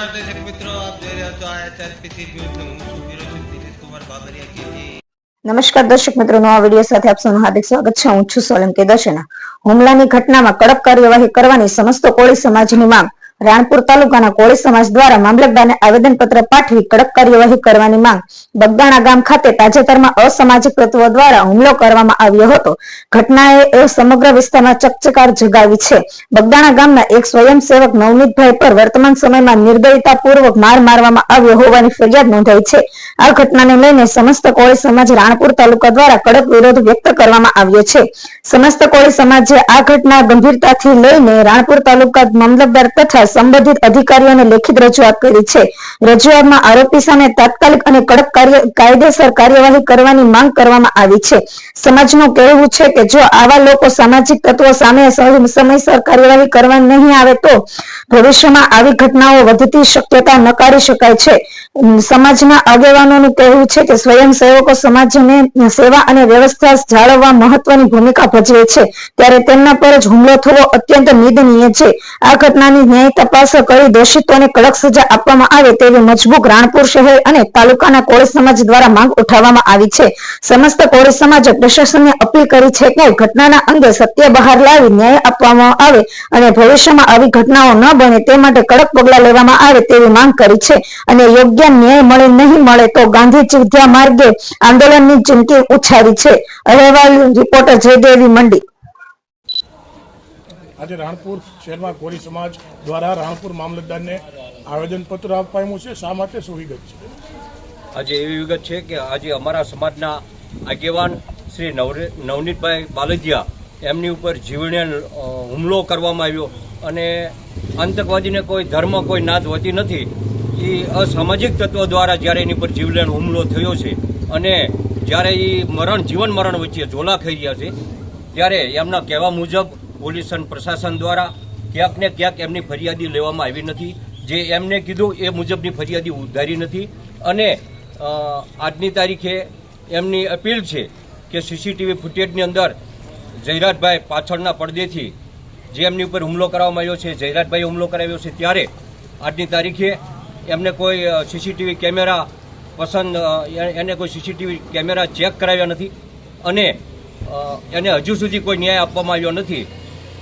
નમસ્કાર દર્શક મિત્રો, આપ જોઈ રહ્યા છો SRPC ન્યૂઝ ને હું છું bureau chief Dinesh Kumar Babariya KG. નમસ્કાર દર્શક મિત્રો, નવા વિડીયો સાથે આપ સૌનું હાર્દિક સ્વાગત છે। હું છું સોલંકી દર્શના। હુમલાની ઘટનામાં કડક કાર્યવાહી કરવાની સમસ્ત કોળી સમાજની માંગ। રાણપુર તાલુકાના કોળી સમાજ દ્વારા મામલતદારને આવેદનપત્ર પાઠવી કડક કાર્યવાહી કરવાની માંગ। બગદાણા ગામ ખાતે તાજેતરમાં અસામાજિક તત્વો દ્વારા હુમલો કરવામાં આવ્યો હતો। ઘટનાએ સમગ્ર વિસ્તારમાં ચકચકાર જગાવી છે। બગદાણા ગામના એક સ્વયંસેવક નવનીતભાઈ પર વર્તમાન સમયમાં નિર્દયતાપૂર્વક માર મારવામાં આવ્યો હોવાની ફરિયાદ નોંધાઈ છે। આ ઘટનાને લઈને સમસ્ત કોળી સમાજ રાણપુર તાલુકા દ્વારા કડક વિરોધ વ્યક્ત કરવામાં આવ્યો છે। સમસ્ત કોળી સમાજે આ ઘટના ગંભીરતાથી લઈને રાણપુર તાલુકા મામલતદાર તથા સંબંધિત અધિકારીઓને લેખિત રજૂઆત કરી છે। રજૂઆતમાં આરોપી સામે તાત્કાલિક અને કડક કાયદેસર કાર્યવાહી કરવાની માંગ કરવામાં આવી છે। સમાજનું કહેવું છે કે જો આવા લોકો સામાજિક તત્વો સામે સમયસર કાર્યવાહી કરવા નહીં આવે તો ભવિષ્યમાં આવી ઘટનાઓ વધતી શક્યતા નકારી શકાય છે। સમાજના આગેવાનોનું કહેવું છે કે સ્વયંસેવકો સમાજને સેવા અને વ્યવસ્થા જાળવવા મહત્વની ભૂમિકા ભજવે છે, ત્યારે તેમના પર જ હુમલો થવો અત્યંત નિંદનીય છે। આ ઘટનાની ન્યાય તપાસ કરી દોષિતોને કડક સજા આપવામાં આવે તેવી મજબૂત રાણપુર શહેર અને તાલુકાના કોળી સમાજ દ્વારા માંગ ઉઠાવવામાં આવી છે। સમસ્ત કોળી સમાજે પ્રશાસનને અપીલ કરી છે કે ઘટનાના અંગે સત્ય બહાર લાવી ન્યાય આપવામાં આવે અને ભવિષ્યમાં આવી ઘટનાઓ ન બને તે માટે કડક પગલાં લેવામાં આવે તેવી માંગ કરી છે અને યોગ્ય ન્યાય નહીં મળે તો ગાંધી ચિંધ્યા માર્ગે આંદોલનની ચીમકી ઉચ્ચારી છે। અહેવાલ રિપોર્ટર જયદેવી મંડી। આજે રાણપુર શહેરમાં કોળી સમાજ દ્વારા રાણપુર મામલતદારને આવેદનપત્ર આપવામાં છે। શા માટે, શું વિગત છે? આજે એવી વિગત છે કે આજે અમારા સમાજના આગેવાન શ્રી નવનીતભાઈ બાલજીયા એમની ઉપર જીવલેણ હુમલો કરવામાં આવ્યો અને આતંકવાદીને કોઈ ધર્મ કોઈ નાત હોતી નથી। એ અસામાજિક તત્વો દ્વારા જ્યારે એની પર જીવલેણ હુમલો થયો છે અને જ્યારે એ જીવન મરણ વચ્ચે ઝોલા ખાઈ ગયા છે, ત્યારે એમના કહેવા મુજબ પોલીસ અને પ્રશાસન દ્વારા ક્યાંક ને ક્યાંક એમની ફરિયાદી લેવામાં આવી નથી। જે એમને કીધું એ મુજબની ફરિયાદી ઉધારી નથી અને આજની તારીખે એમની અપીલ છે કે સીસીટીવી ફૂટેજની અંદર જયરાજભાઈ પાછળના પડદેથી જે એમની ઉપર હુમલો કરવામાં આવ્યો છે, જયરાજભાઈએ હુમલો કરાવ્યો છે, ત્યારે આજની તારીખે એમને કોઈ સીસીટીવી કેમેરા એને કોઈ સીસીટીવી કેમેરા ચેક કરાવ્યા નથી અને એને હજુ સુધી કોઈ ન્યાય આપવામાં આવ્યો નથી।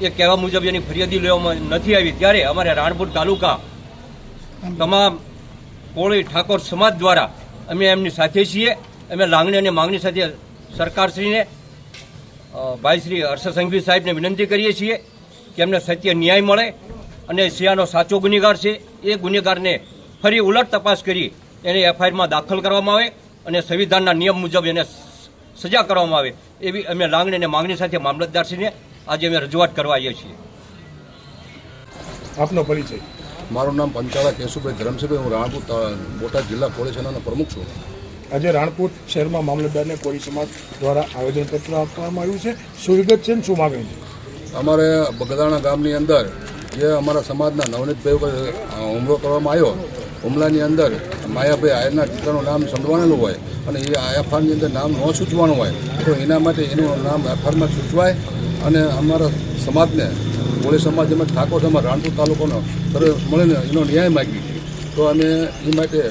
એ કહેવા મુજબ એની ફરિયાદી લેવામાં નથી આવી, ત્યારે અમારે રાણપુર તાલુકા તમામ કોળી ઠાકોર સમાજ દ્વારા અમે એમની સાથે છીએ। અમે લાગણી અને માંગણી સાથે સરકારશ્રીને ભાઈ શ્રી હર્ષ સંઘવી સાહેબને વિનંતી કરીએ છીએ કે એમને સત્ય ન્યાય મળે અને સિયાનો સાચો ગુનેગાર છે એ ગુનેગારને ફરી ઉલટ તપાસ કરી એને એફઆઈઆરમાં દાખલ કરવામાં આવે અને સંવિધાનના નિયમ મુજબ એને સજા કરવામાં આવે એવી અમે લાગણી અને માંગણી સાથે મામલતદારશ્રીને આજે અમે રજૂઆત કરવા આવીએ છીએ। આપનો પરિચય? મારું નામ પંચાળા કેશુભાઈ ધરમસિંહભાઈ, હું રાણપુર બોટાદ જિલ્લા કોળી સેનાનો પ્રમુખ છું। આજે રાણપુર શહેરમાં મામલતદારને કોળી સમાજ દ્વારા આવેદનપત્ર આપવામાં આવ્યું છે। શું વિગત છે ને શું માગણી છે? અમારે બગદાણા ગામની અંદર જે અમારા સમાજના નવનીતભાઈ ઉપર હુમલો કરવામાં આવ્યો, હુમલાની અંદર માયાભાઈ આયરના દીકરાનું નામ સંડવાણેલું હોય અને એ એફઆઈઆરની અંદર નામ ન સૂચવાનું હોય તો એના માટે એનું નામ એફઆઈઆરમાં સૂચવાય અને અમારા સમાજને કોળી સમાજ તેમજ ઠાકોર સમાજ રાણપુર તાલુકાનો સર્વે મળીને એનો ન્યાય માગી તો અમે એ માટે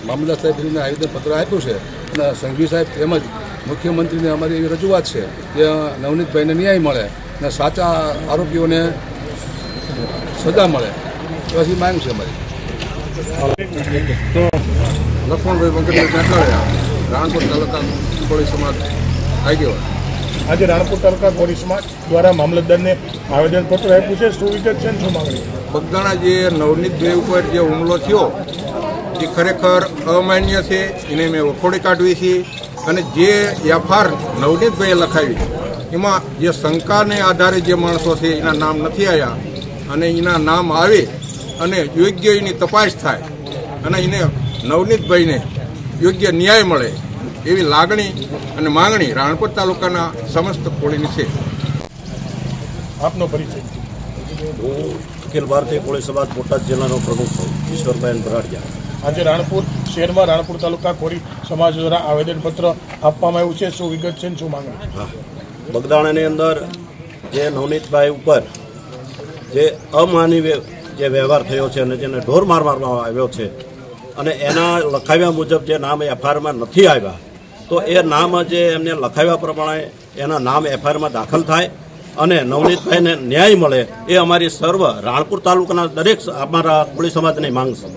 મામલતદાર સાહેબને આવેદનપત્ર આપ્યું છે અને સંઘવી સાહેબ તેમજ મુખ્યમંત્રીને અમારી એવી રજૂઆત છે કે નવનીતભાઈને ન્યાય મળે અને સાચા આરોપીઓને સજા મળે બસ એ માંગ છે અમારી। લક્ષ્મણભાઈ પંકજભાઈ કાંઠાળિયા, રાણપુર તાલુકા કોળી સમાજ આગેવાન। આજે રાણપુર તાલુકા કોળી સમાજ દ્વારા મામલતદારને આવેદનપત્ર આપ્યું છે। શું વિગત છે ને શું માગણી? બગદાણા જે નવનીતભાઈ ઉપર જે હુમલો થયો એ ખરેખર અમાન્ય છે, એને મેં વખોડી કાઢવી છે અને જે એફઆઈઆર નવનીતભાઈએ લખાવી એમાં જે શંકાને આધારે જે માણસો છે એના નામ નથી આવ્યા અને એના નામ આવે અને યોગ્ય એની તપાસ થાય અને એને નવનીતભાઈને યોગ્ય ન્યાય મળે એવી લાગણી અને માંગણી રાણપુર તાલુકાના સમસ્ત કોળીની છે। આપનો પરિચય? હું અખિલ ભારતીય કોળી સમાજ બોટાદ જિલ્લાનો પ્રમુખ છું, ઈશ્વરભાઈ ભરાડિયા। આજે રાણપુર શહેરમાં રાણપુર તાલુકા કોળી સમાજ દ્વારા આવેદનપત્ર આપવામાં આવ્યું છે। શું વિગત છે ને શું માંગણી? બગદાણાની અંદર જે નવનીતભાઈ ઉપર જે અમાનવીય જે વ્યવહાર થયો છે અને જેને ઢોર માર મારવામાં આવ્યો છે અને એના લખાવ્યા મુજબ જે નામ એફઆઈઆરમાં નથી આવ્યા, તો એ નામ જે એમને લખાવ્યા પ્રમાણે એના નામ એફઆઈઆરમાં દાખલ થાય અને નવનીતભાઈને ન્યાય મળે એ અમારી સર્વ રાણપુર તાલુકાના દરેક અમારા કોળી સમાજની માંગ છે.